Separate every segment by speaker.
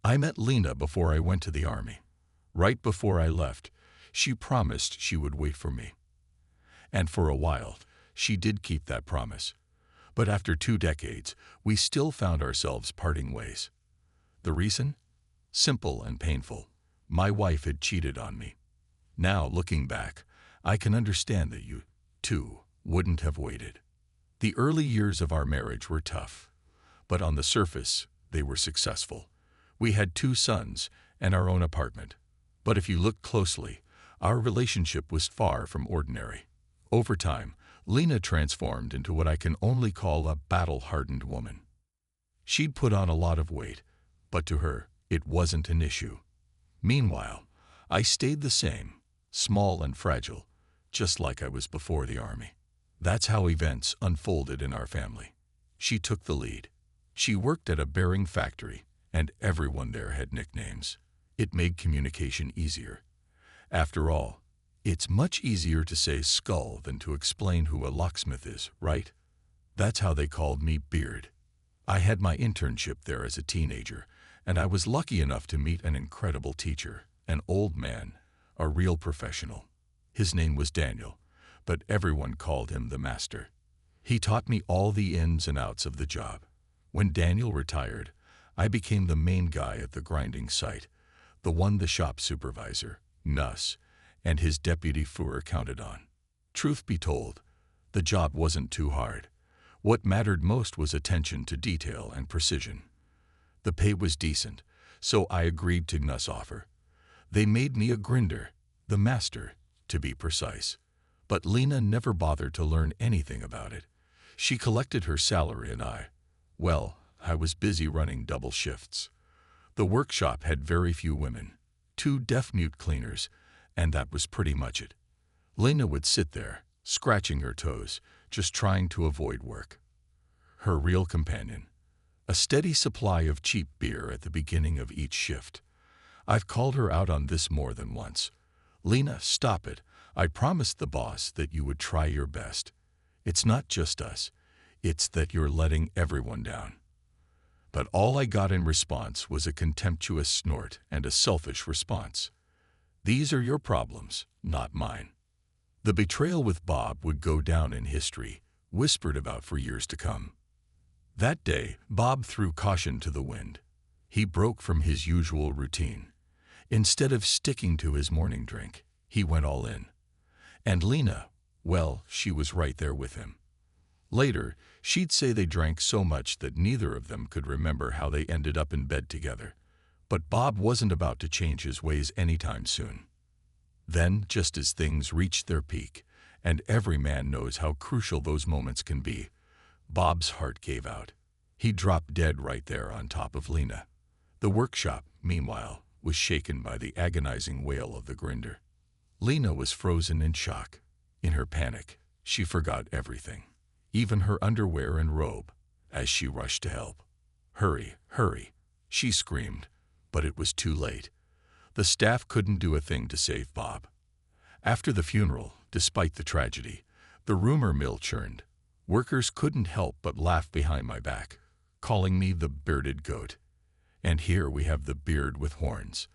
Speaker 1: I met Lena before I went to the army. Right before I left, she promised she would wait for me. And for a while, she did keep that promise. But after 2 decades, we still found ourselves parting ways. The reason? Simple and painful. My wife had cheated on me. Now, looking back, I can understand that you, too, wouldn't have waited. The early years of our marriage were tough, but on the surface, they were successful. We had 2 sons and our own apartment. But if you look closely, our relationship was far from ordinary. Over time, Lena transformed into what I can only call a battle-hardened woman. She'd put on a lot of weight, but to her, it wasn't an issue. Meanwhile, I stayed the same, small and fragile, just like I was before the army. That's how events unfolded in our family. She took the lead. She worked at a bearing factory, and everyone there had nicknames. It made communication easier. After all, it's much easier to say skull than to explain who a locksmith is, right? That's how they called me Beard. I had my internship there as a teenager, and I was lucky enough to meet an incredible teacher, an old man, a real professional. His name was Daniel, but everyone called him the master. He taught me all the ins and outs of the job. When Daniel retired, I became the main guy at the grinding site, the one the shop supervisor, Nuss, and his deputy Fuhrer counted on. Truth be told, the job wasn't too hard. What mattered most was attention to detail and precision. The pay was decent, so I agreed to Nuss' offer. They made me a grinder, the master, to be precise. But Lena never bothered to learn anything about it. She collected her salary and I was busy running double shifts. The workshop had very few women, 2 deaf-mute cleaners, and that was pretty much it. Lena would sit there, scratching her toes, just trying to avoid work. Her real companion, a steady supply of cheap beer at the beginning of each shift. I've called her out on this more than once. Lena, stop it. I promised the boss that you would try your best. It's not just us. It's that you're letting everyone down. But all I got in response was a contemptuous snort and a selfish response. These are your problems, not mine. The betrayal with Bob would go down in history, whispered about for years to come. That day, Bob threw caution to the wind. He broke from his usual routine. Instead of sticking to his morning drink, he went all in. And Lena, she was right there with him. Later, she'd say they drank so much that neither of them could remember how they ended up in bed together. But Bob wasn't about to change his ways anytime soon. Then, just as things reached their peak, and every man knows how crucial those moments can be, Bob's heart gave out. He dropped dead right there on top of Lena. The workshop, meanwhile, was shaken by the agonizing wail of the grinder. Lena was frozen in shock. In her panic, she forgot everything, even her underwear and robe, as she rushed to help. "Hurry, hurry," she screamed, but it was too late. The staff couldn't do a thing to save Bob. After the funeral, despite the tragedy, the rumor mill churned. Workers couldn't help but laugh behind my back, calling me the bearded goat. And here we have the beard with horns.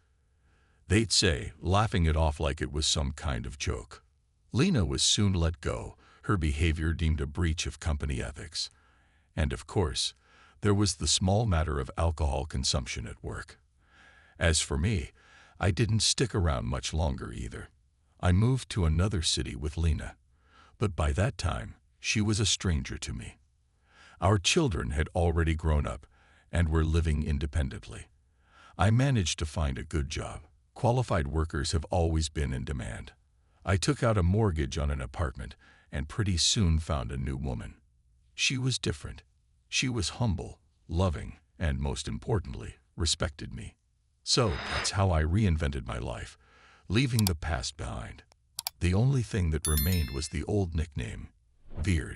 Speaker 1: They'd say, laughing it off like it was some kind of joke. Lena was soon let go, her behavior deemed a breach of company ethics. And of course, there was the small matter of alcohol consumption at work. As for me, I didn't stick around much longer either. I moved to another city with Lena, but by that time, she was a stranger to me. Our children had already grown up and were living independently. I managed to find a good job. Qualified workers have always been in demand. I took out a mortgage on an apartment and pretty soon found a new woman. She was different. She was humble, loving, and most importantly, respected me. So that's how I reinvented my life, leaving the past behind. The only thing that remained was the old nickname, Beard.